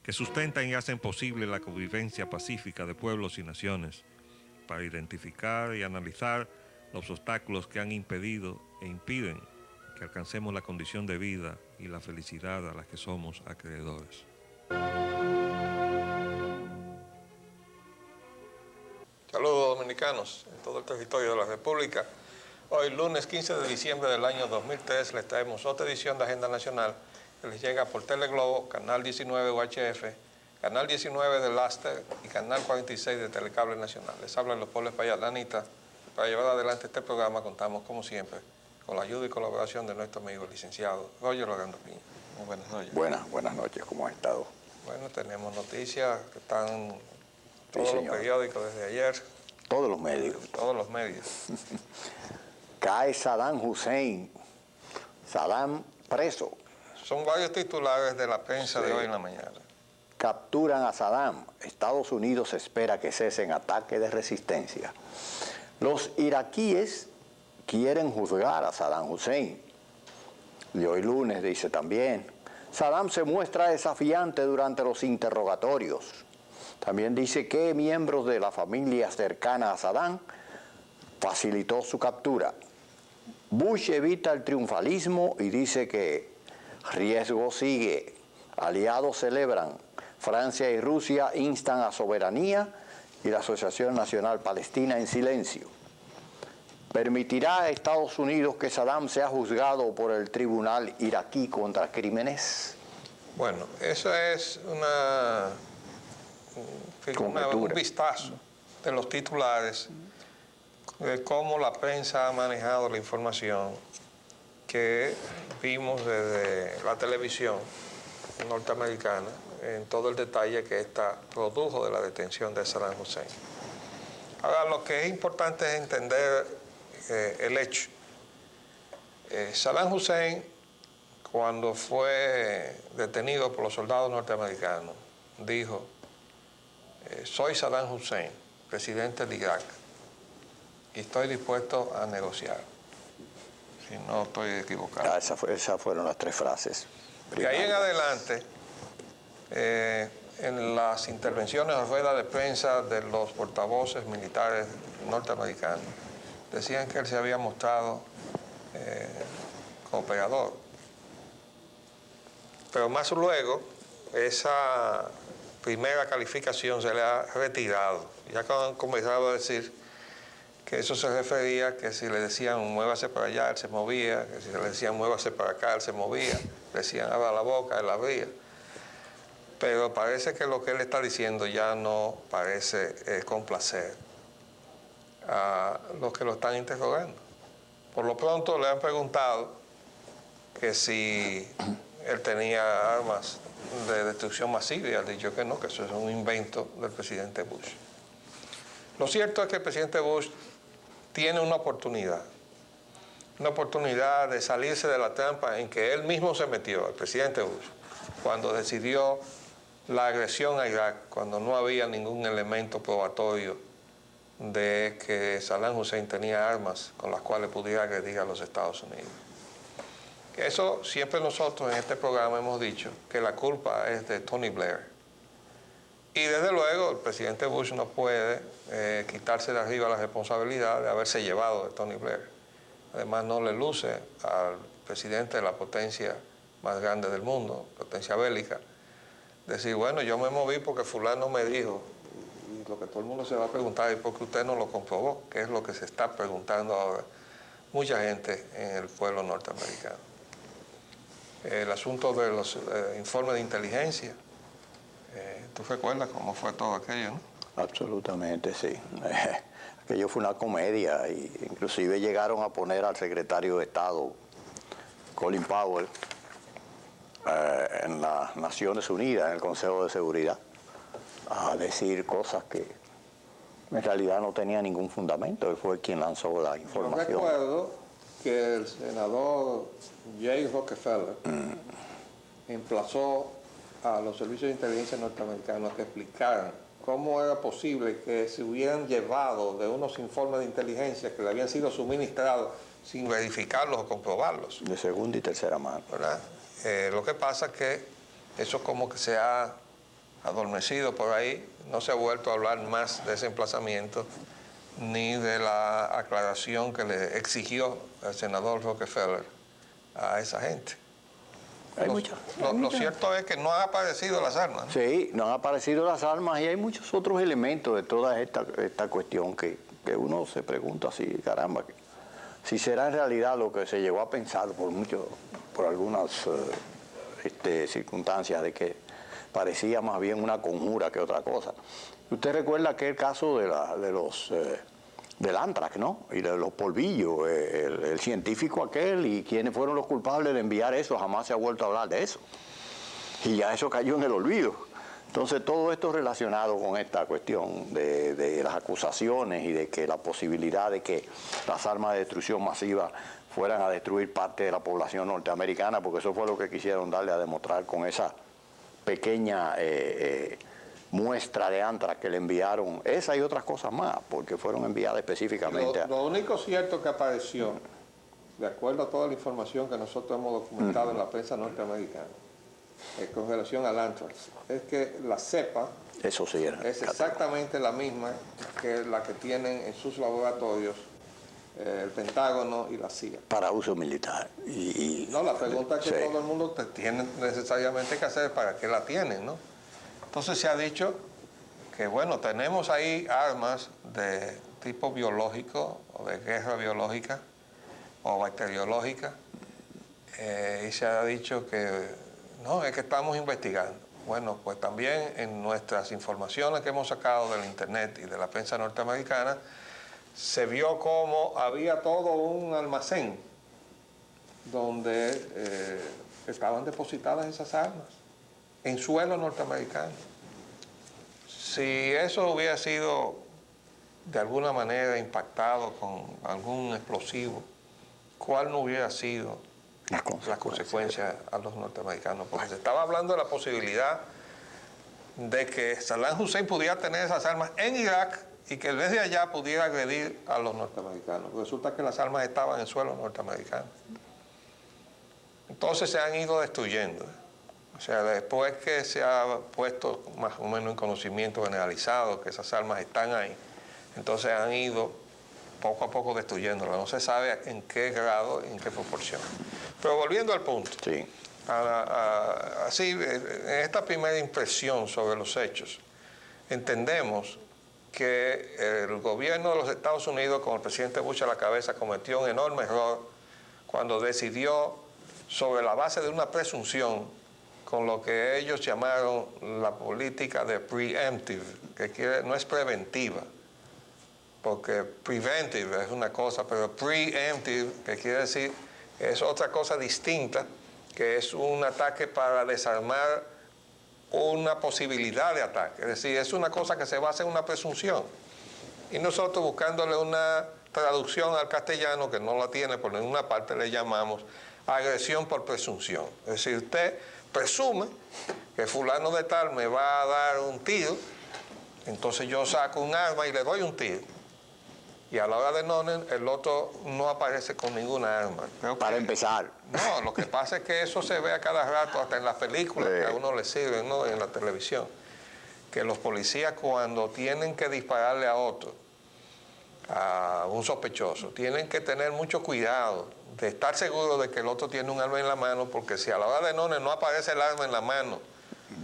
que sustentan y hacen posible la convivencia pacífica de pueblos y naciones, para identificar y analizar los obstáculos que han impedido e impiden que alcancemos la condición de vida y la felicidad a la que somos acreedores. Saludos dominicanos en todo el territorio de la República. Hoy, lunes 15 de diciembre del año 2003, les traemos otra edición de Agenda Nacional que les llega por Teleglobo, Canal 19 UHF, Canal 19 del Láster y Canal 46 de Telecable Nacional. Les habla Leopoldo Espaillat Lanita. Para llevar adelante este programa contamos, como siempre, con la ayuda y colaboración de nuestro amigo el licenciado Roger Lorando Piña. Muy buenas noches. Buenas noches, ¿cómo ha estado? Bueno, tenemos noticias que están en todos los periódicos desde ayer. Todos los medios. Todos los medios. Cae Saddam Hussein. Saddam preso. Son varios titulares de la prensa de hoy en la mañana. Capturan a Saddam. Estados Unidos espera que cesen ataques de resistencia. Los iraquíes quieren juzgar a Saddam Hussein. Y hoy lunes dice también, Saddam se muestra desafiante durante los interrogatorios. También dice que miembros de la familia cercana a Saddam facilitó su captura. Bush evita el triunfalismo y dice que riesgo sigue. Aliados celebran. Francia y Rusia instan a soberanía y la Asociación Nacional Palestina en silencio. ¿Permitirá a Estados Unidos que Saddam sea juzgado por el tribunal iraquí contra crímenes? Bueno, eso es un vistazo de los titulares de cómo la prensa ha manejado la información que vimos desde la televisión norteamericana en todo el detalle que esta produjo de la detención de Saddam Hussein. Ahora, lo que es importante es entender el hecho. Saddam Hussein, cuando fue detenido por los soldados norteamericanos, dijo, soy Saddam Hussein, presidente de Irak, y estoy dispuesto a negociar, si no estoy equivocado. Esas fueron las tres frases. De ahí en adelante, en las intervenciones o ruedas de prensa de los portavoces militares norteamericanos, decían que él se había mostrado cooperador. Pero más luego, esa primera calificación se le ha retirado. Ya han comenzado a decir que eso se refería que si le decían muévase para allá, él se movía, que si le decían muévase para acá, él se movía, le decían abra la boca, él abría. Pero parece que lo que él está diciendo ya no parece complacer a los que lo están interrogando. Por lo pronto le han preguntado que si él tenía armas de destrucción masiva y él ha dicho que no, que eso es un invento del presidente Bush. Lo cierto es que el presidente Bush tiene una oportunidad de salirse de la trampa en que él mismo se metió, el presidente Bush, cuando decidió la agresión a Irak, cuando no había ningún elemento probatorio de que Saddam Hussein tenía armas con las cuales pudiera agredir a los Estados Unidos. Eso siempre nosotros en este programa hemos dicho que la culpa es de Tony Blair. Y desde luego el presidente Bush no puede quitarse de arriba la responsabilidad de haberse llevado de Tony Blair. Además no le luce al presidente de la potencia más grande del mundo, potencia bélica, decir, bueno, yo me moví porque fulano me dijo. Y lo que todo el mundo se va a preguntar es por qué usted no lo comprobó, que es lo que se está preguntando ahora mucha gente en el pueblo norteamericano. El asunto de los informes de inteligencia, ¿tú recuerdas cómo fue todo aquello, no? Absolutamente, sí. Aquello fue una comedia, e inclusive llegaron a poner al secretario de Estado, Colin Powell, en las Naciones Unidas, en el Consejo de Seguridad, a decir cosas que en realidad no tenían ningún fundamento. Él fue quien lanzó la información. Yo recuerdo que el senador Jay Rockefeller emplazó a los servicios de inteligencia norteamericanos a que explicaran cómo era posible que se hubieran llevado de unos informes de inteligencia que le habían sido suministrados sin verificarlos o comprobarlos. De segunda y tercera mano. ¿Verdad? Lo que pasa es que eso como que se ha adormecido por ahí. No se ha vuelto a hablar más de ese emplazamiento ni de la aclaración que le exigió el senador Rockefeller a esa gente. Lo cierto es que no han aparecido las armas. Sí, no han aparecido las armas y hay muchos otros elementos de toda esta cuestión que uno se pregunta así, caramba, si será en realidad lo que se llegó a pensar por algunas circunstancias de que parecía más bien una conjura que otra cosa. Usted recuerda aquel caso del Antrax, ¿no? Y de los polvillos, el científico aquel y quiénes fueron los culpables de enviar eso, jamás se ha vuelto a hablar de eso. Y ya eso cayó en el olvido. Entonces todo esto relacionado con esta cuestión de las acusaciones y de que la posibilidad de que las armas de destrucción masiva fueran a destruir parte de la población norteamericana, porque eso fue lo que quisieron darle a demostrar con esa pequeña muestra de Antrax que le enviaron, esa y otras cosas más, porque fueron enviadas específicamente. Lo único cierto que apareció, de acuerdo a toda la información que nosotros hemos documentado en la prensa norteamericana, con relación al Antrax, es que la cepa eso sí es exactamente la misma que la que tienen en sus laboratorios el Pentágono y la CIA. Para uso militar. No, la pregunta que todo el mundo tiene necesariamente que hacer es para qué la tienen, ¿no? Entonces se ha dicho que, bueno, tenemos ahí armas de tipo biológico o de guerra biológica o bacteriológica y se ha dicho que no, es que estamos investigando. Bueno, pues también en nuestras informaciones que hemos sacado del internet y de la prensa norteamericana se vio como había todo un almacén donde estaban depositadas esas armas en suelo norteamericano. Si eso hubiera sido de alguna manera impactado con algún explosivo, ¿cuál no hubiera sido la consecuencia a los norteamericanos? Porque se estaba hablando de la posibilidad de que Saddam Hussein pudiera tener esas armas en Irak y que desde allá pudiera agredir a los norteamericanos. Resulta que las armas estaban en suelo norteamericano. Entonces se han ido destruyendo. O sea, después que se ha puesto más o menos en conocimiento generalizado que esas armas están ahí, entonces han ido poco a poco destruyéndolas. No se sabe en qué grado, en qué proporción. Pero volviendo al punto, sí. Así, en esta primera impresión sobre los hechos, entendemos que el gobierno de los Estados Unidos, con el presidente Bush a la cabeza, cometió un enorme error cuando decidió, sobre la base de una presunción, con lo que ellos llamaron la política de preemptive, que no es preventiva, porque preventive es una cosa, pero preemptive, que quiere decir, es otra cosa distinta, que es un ataque para desarmar una posibilidad de ataque. Es decir, es una cosa que se basa en una presunción. Y nosotros buscándole una traducción al castellano, que no la tiene por ninguna parte, le llamamos agresión por presunción. Es decir, usted presume que fulano de tal me va a dar un tiro, entonces yo saco un arma y le doy un tiro. Y a la hora de no, el otro no aparece con ninguna arma. Para empezar. No, lo que pasa es que eso se ve a cada rato, hasta en las películas que a uno le sirven, ¿no? En la televisión. Que los policías cuando tienen que dispararle a otro, a un sospechoso, tienen que tener mucho cuidado de estar seguros de que el otro tiene un arma en la mano, porque si a la hora de no aparece el arma en la mano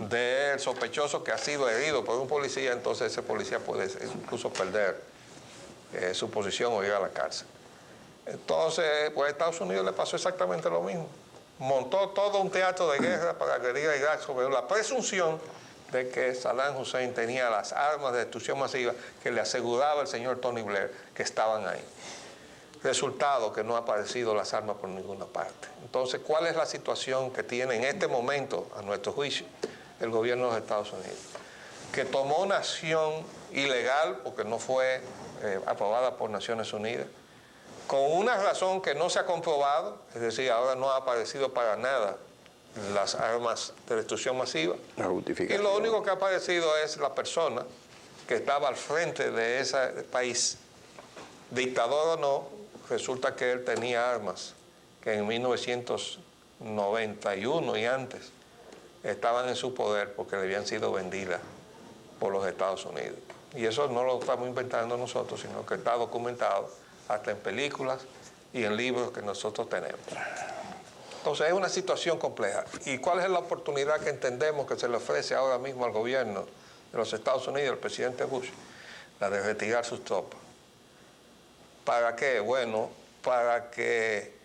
del sospechoso que ha sido herido por un policía, entonces ese policía puede incluso perder su posición o ir a la cárcel. Entonces, pues a Estados Unidos le pasó exactamente lo mismo. Montó todo un teatro de guerra para agredir a Irak sobre la presunción de que Saddam Hussein tenía las armas de destrucción masiva que le aseguraba el señor Tony Blair que estaban ahí. Resultado que no han aparecido las armas por ninguna parte. Entonces, ¿cuál es la situación que tiene en este momento, a nuestro juicio, el gobierno de los Estados Unidos? Que tomó una acción ilegal, porque no fue aprobada por Naciones Unidas, con una razón que no se ha comprobado, es decir, ahora no ha aparecido para nada las armas de destrucción masiva. La justificación. Y lo único que ha aparecido es la persona que estaba al frente de ese país, dictador o no, resulta que él tenía armas que en 1991 y antes estaban en su poder porque le habían sido vendidas por los Estados Unidos. Y eso no lo estamos inventando nosotros, sino que está documentado hasta en películas y en libros que nosotros tenemos. Entonces es una situación compleja. ¿Y cuál es la oportunidad que entendemos que se le ofrece ahora mismo al gobierno de los Estados Unidos, al presidente Bush? La de retirar sus tropas. ¿Para qué? Bueno, para que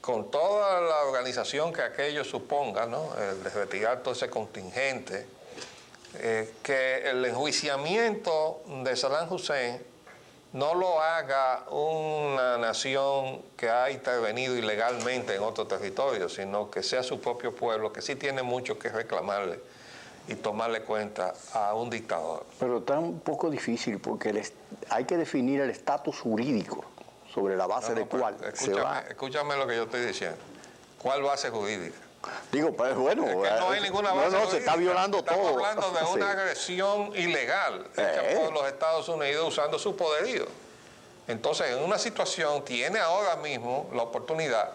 con toda la organización que aquello suponga, ¿no?, el de retirar todo ese contingente, que el enjuiciamiento de Saddam Hussein no lo haga una nación que ha intervenido ilegalmente en otro territorio, sino que sea su propio pueblo, que sí tiene mucho que reclamarle y tomarle cuenta a un dictador. Pero está un poco difícil porque hay que definir el estatus jurídico sobre la base de cuál se va. Escúchame lo que yo estoy diciendo. ¿Cuál base jurídica? Digo, pues bueno, es que no hay ninguna base jurídica. Se está violando todo. Estamos hablando de una agresión ilegal hecha por los Estados Unidos usando su poderío. Entonces, en una situación tiene ahora mismo la oportunidad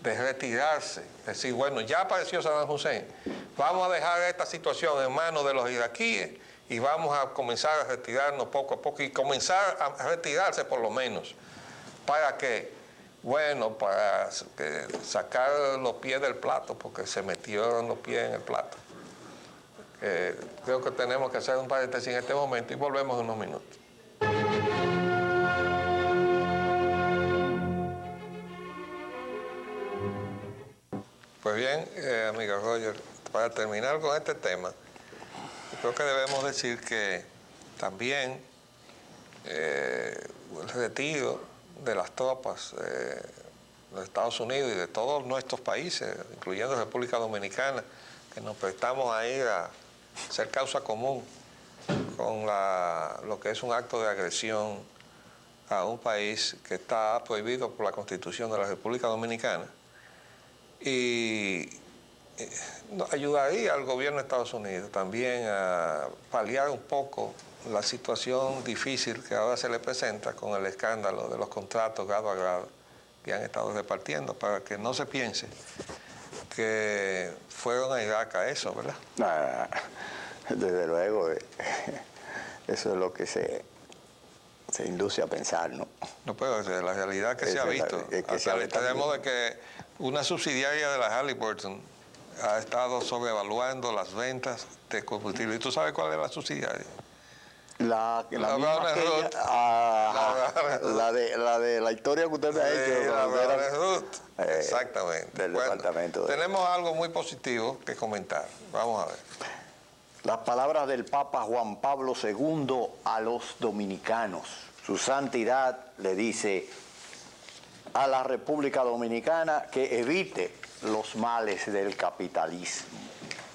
de retirarse, es decir, bueno, ya apareció Saddam Hussein, vamos a dejar esta situación en manos de los iraquíes y vamos a comenzar a retirarnos poco a poco y comenzar a retirarse por lo menos. ¿Para qué? Bueno, para sacar los pies del plato, porque se metieron los pies en el plato. Creo que tenemos que hacer un paréntesis en este momento y volvemos en unos minutos. Pues bien, amigo Roger, para terminar con este tema, creo que debemos decir que también el retiro de las tropas de los Estados Unidos y de todos nuestros países, incluyendo República Dominicana, que nos prestamos a ir a hacer causa común con lo que es un acto de agresión a un país que está prohibido por la Constitución de la República Dominicana. Y ayudaría al gobierno de Estados Unidos también a paliar un poco la situación difícil que ahora se le presenta con el escándalo de los contratos grado a grado que han estado repartiendo, para que no se piense que fueron a Irak a eso, ¿verdad? Desde luego, eso es lo que se induce a pensar, ¿no? No, pero la realidad que se ha visto. Tenemos de que una subsidiaria de la Halliburton ha estado sobrevaluando las ventas de combustible. ¿Y tú sabes cuál es la subsidiaria? La de la historia que usted me ha hecho. Exactamente. Del departamento. Tenemos algo muy positivo que comentar. Vamos a ver. Las palabras del Papa Juan Pablo II a los dominicanos. Su santidad le dice a la República Dominicana que evite los males del capitalismo.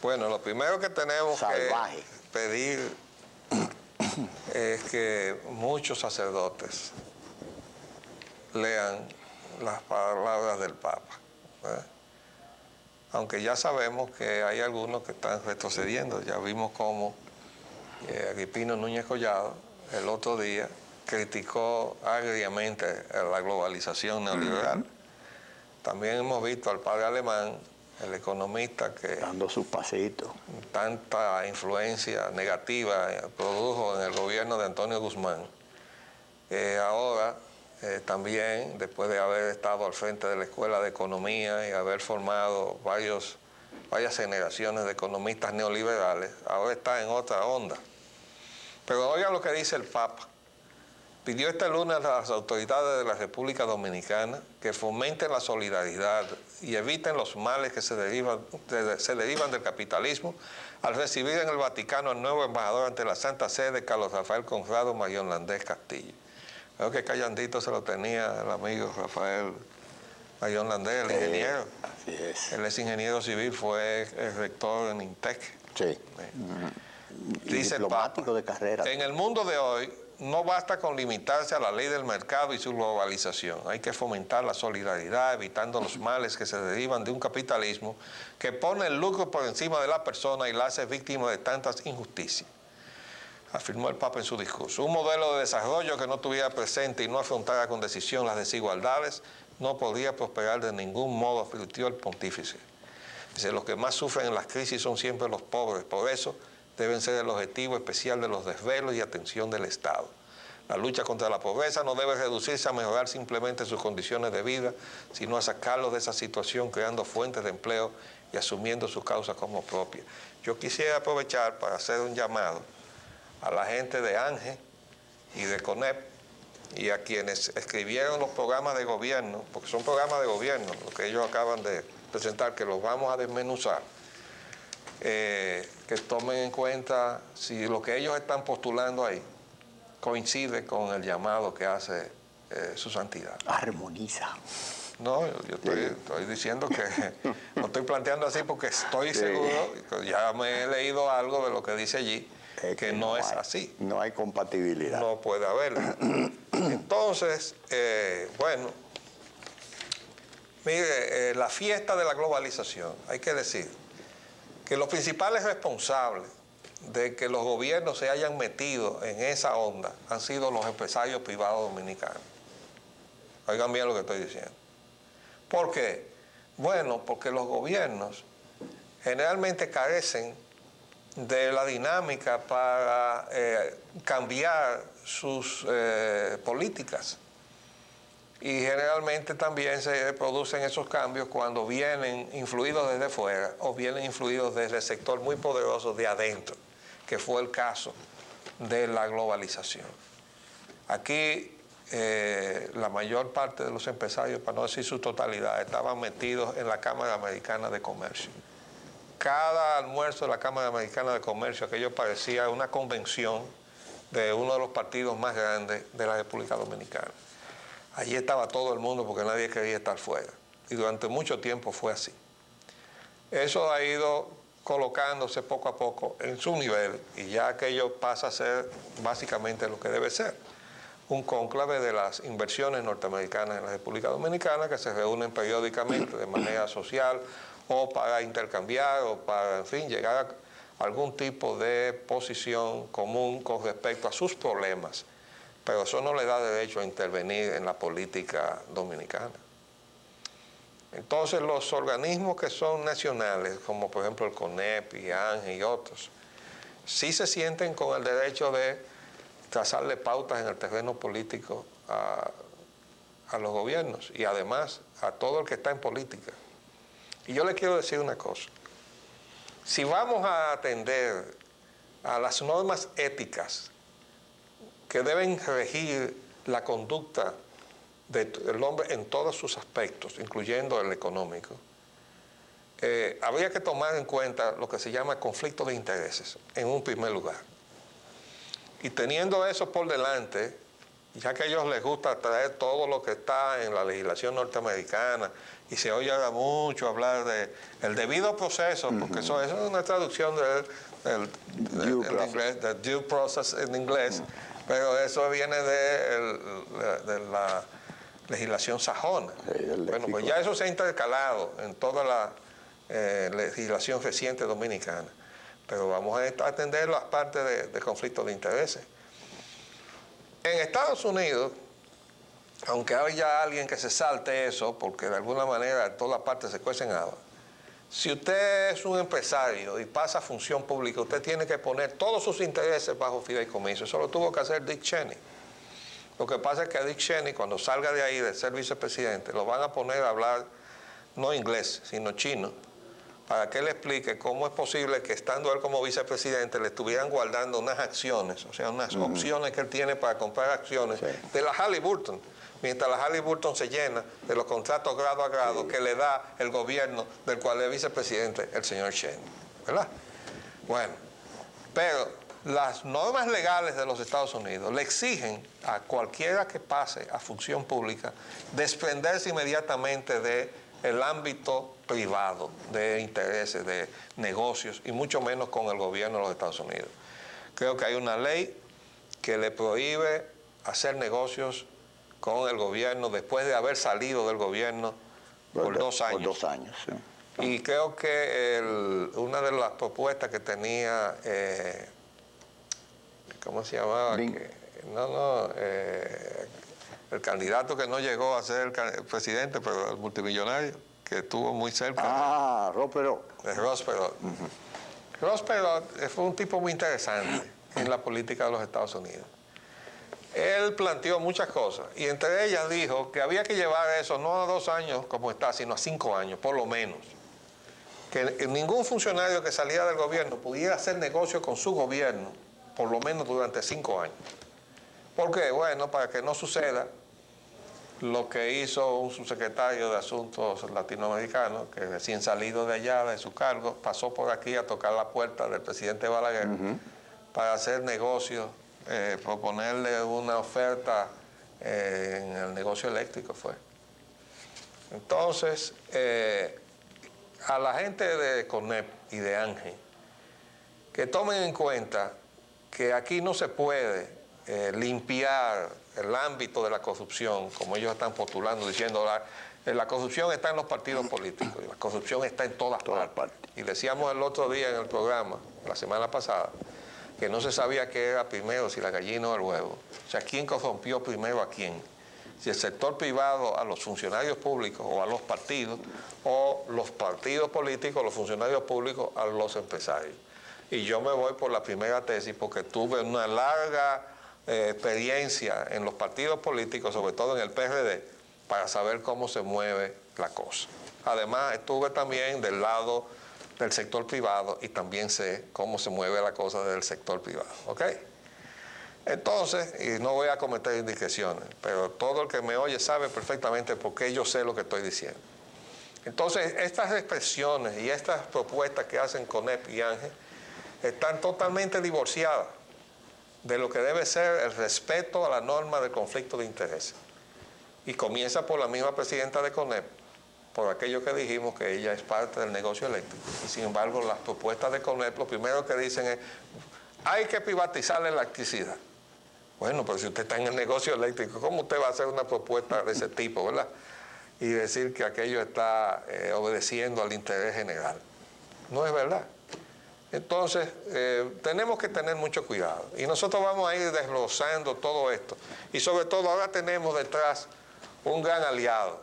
Bueno, lo primero que tenemos salvaje que pedir es que muchos sacerdotes lean las palabras del Papa, ¿verdad? Aunque ya sabemos que hay algunos que están retrocediendo. Ya vimos cómo Agripino Núñez Collado el otro día criticó agriamente la globalización neoliberal. También hemos visto al padre Alemán, el economista que dando sus pasitos. Tanta influencia negativa produjo en el gobierno de Antonio Guzmán. Ahora también, después de haber estado al frente de la Escuela de Economía y haber formado varias generaciones de economistas neoliberales, ahora está en otra onda. Pero oigan lo que dice el Papa. Pidió este lunes a las autoridades de la República Dominicana que fomenten la solidaridad y eviten los males que se derivan del capitalismo al recibir en el Vaticano al nuevo embajador ante la Santa Sede, Carlos Rafael Conrado Mayonlandés Castillo. Creo que callandito se lo tenía el amigo Rafael Mayonlandés, el ingeniero. Así es. Él es ingeniero civil, fue el rector en INTEC. Sí. Dice el Papa, de carrera. En el mundo de hoy no basta con limitarse a la ley del mercado y su globalización. Hay que fomentar la solidaridad, evitando los males que se derivan de un capitalismo que pone el lucro por encima de la persona y la hace víctima de tantas injusticias, afirmó el Papa en su discurso. Un modelo de desarrollo que no tuviera presente y no afrontara con decisión las desigualdades no podría prosperar de ningún modo, advirtió el pontífice. Dice, los que más sufren en las crisis son siempre los pobres, por eso deben ser el objetivo especial de los desvelos y atención del Estado. La lucha contra la pobreza no debe reducirse a mejorar simplemente sus condiciones de vida, sino a sacarlos de esa situación creando fuentes de empleo y asumiendo sus causas como propias. Yo quisiera aprovechar para hacer un llamado a la gente de ANGE y de CONEP y a quienes escribieron los programas de gobierno, porque son programas de gobierno, lo que ellos acaban de presentar, que los vamos a desmenuzar, que tomen en cuenta si lo que ellos están postulando ahí coincide con el llamado que hace su santidad. Armoniza. No, yo estoy diciendo que lo estoy planteando así porque estoy seguro, ya me he leído algo de lo que dice allí, que no es así. No hay compatibilidad. No puede haberlo. Entonces, bueno, mire, la fiesta de la globalización, hay que decir que los principales responsables de que los gobiernos se hayan metido en esa onda han sido los empresarios privados dominicanos. Oigan bien lo que estoy diciendo. ¿Por qué? Bueno, porque los gobiernos generalmente carecen de la dinámica para cambiar sus políticas. Y generalmente también se producen esos cambios cuando vienen influidos desde fuera o vienen influidos desde el sector muy poderoso de adentro, que fue el caso de la globalización. Aquí la mayor parte de los empresarios, para no decir su totalidad, estaban metidos en la Cámara Americana de Comercio. Cada almuerzo de la Cámara Americana de Comercio, aquello parecía una convención de uno de los partidos más grandes de la República Dominicana. Allí estaba todo el mundo porque nadie quería estar fuera. Y durante mucho tiempo fue así. Eso ha ido colocándose poco a poco en su nivel y ya aquello pasa a ser básicamente lo que debe ser. Un cónclave de las inversiones norteamericanas en la República Dominicana que se reúnen periódicamente de manera social o para intercambiar o para, en fin, llegar a algún tipo de posición común con respecto a sus problemas. Pero eso no le da derecho a intervenir en la política dominicana. Entonces los organismos que son nacionales, como por ejemplo el CONEP y ANGE y otros, sí se sienten con el derecho de trazarle pautas en el terreno político a los gobiernos y además a todo el que está en política. Y yo le quiero decir una cosa. Si vamos a atender a las normas éticas que deben regir la conducta del hombre en todos sus aspectos, incluyendo el económico, habría que tomar en cuenta lo que se llama conflicto de intereses, en un primer lugar. Y teniendo eso por delante, ya que a ellos les gusta traer todo lo que está en la legislación norteamericana, y se oye ahora mucho hablar de el debido proceso, porque eso es una traducción del due process en inglés, pero eso viene de la legislación sajona. Bueno, pues ya eso se ha intercalado en toda la legislación reciente dominicana. Pero vamos a atender las partes de conflicto de intereses. En Estados Unidos, aunque haya alguien que se salte eso, porque de alguna manera en todas partes se cuecen habas, si usted es un empresario y pasa a función pública, usted tiene que poner todos sus intereses bajo fideicomiso. Eso lo tuvo que hacer Dick Cheney. Lo que pasa es que a Dick Cheney, cuando salga de ahí de ser vicepresidente, lo van a poner a hablar no inglés, sino chino, para que él explique cómo es posible que estando él como vicepresidente le estuvieran guardando unas acciones, o sea, unas opciones que él tiene para comprar acciones de la Halliburton, mientras la Halliburton se llena de los contratos grado a grado que le da el gobierno del cual es vicepresidente el señor Cheney, ¿verdad? Bueno, pero las normas legales de los Estados Unidos le exigen a cualquiera que pase a función pública desprenderse inmediatamente del ámbito privado, de intereses, de negocios, y mucho menos con el gobierno de los Estados Unidos. Creo que hay una ley que le prohíbe hacer negocios con el gobierno después de haber salido del gobierno por 2 años. Por 2 años, sí. Y creo que una de las propuestas que tenía, ¿cómo se llamaba? El candidato que no llegó a ser el presidente, pero el multimillonario, que estuvo muy cerca Ross Perot. de Ross Perot. Ross Perot fue un tipo muy interesante en la política de los Estados Unidos. Él planteó muchas cosas y entre ellas dijo que había que llevar eso no a 2 años como está, sino a 5 años, por lo menos. Que ningún funcionario que saliera del gobierno pudiera hacer negocio con su gobierno, por lo menos durante 5 años. ¿Por qué? Bueno, para que no suceda lo que hizo un subsecretario de Asuntos Latinoamericanos, que recién salido de allá, de su cargo, pasó por aquí a tocar la puerta del presidente Balaguer para hacer negocios, proponerle una oferta en el negocio eléctrico fue. Entonces, a la gente de CONEP y de ANGE, que tomen en cuenta que aquí no se puede limpiar el ámbito de la corrupción, como ellos están postulando, diciendo la corrupción está en los partidos políticos, y la corrupción está en todas partes. Y decíamos el otro día en el programa, la semana pasada, que no se sabía qué era primero, si la gallina o el huevo. O sea, ¿quién corrompió primero a quién? Si el sector privado a los funcionarios públicos o a los partidos, o los partidos políticos, los funcionarios públicos a los empresarios. Y yo me voy por la primera tesis porque tuve una larga experiencia en los partidos políticos, sobre todo en el PRD, para saber cómo se mueve la cosa. Además, estuve también del lado del sector privado y también sé cómo se mueve la cosa del sector privado. ¿Ok? Entonces, y no voy a cometer indiscreciones, pero todo el que me oye sabe perfectamente por qué yo sé lo que estoy diciendo. Entonces, estas expresiones y estas propuestas que hacen CONEP y ANGE están totalmente divorciadas de lo que debe ser el respeto a la norma del conflicto de intereses. Y comienza por la misma presidenta de CONEP, por aquello que dijimos que ella es parte del negocio eléctrico. Y sin embargo, las propuestas de CONEP, lo primero que dicen es, hay que privatizar la electricidad. Bueno, pero si usted está en el negocio eléctrico, ¿cómo usted va a hacer una propuesta de ese tipo, verdad? Y decir que aquello está obedeciendo al interés general. No es verdad. Entonces, tenemos que tener mucho cuidado. Y nosotros vamos a ir desglosando todo esto. Y sobre todo, ahora tenemos detrás un gran aliado,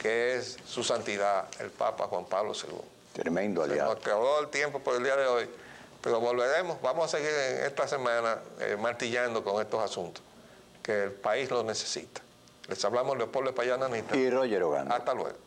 que es su santidad, el Papa Juan Pablo II. Tremendo aliado. Se nos acabó el tiempo por el día de hoy, pero volveremos, vamos a seguir en esta semana martillando con estos asuntos, que el país lo necesita. Les hablamos Leopoldo Payán Anita. Y Roger Ogando. Hasta luego.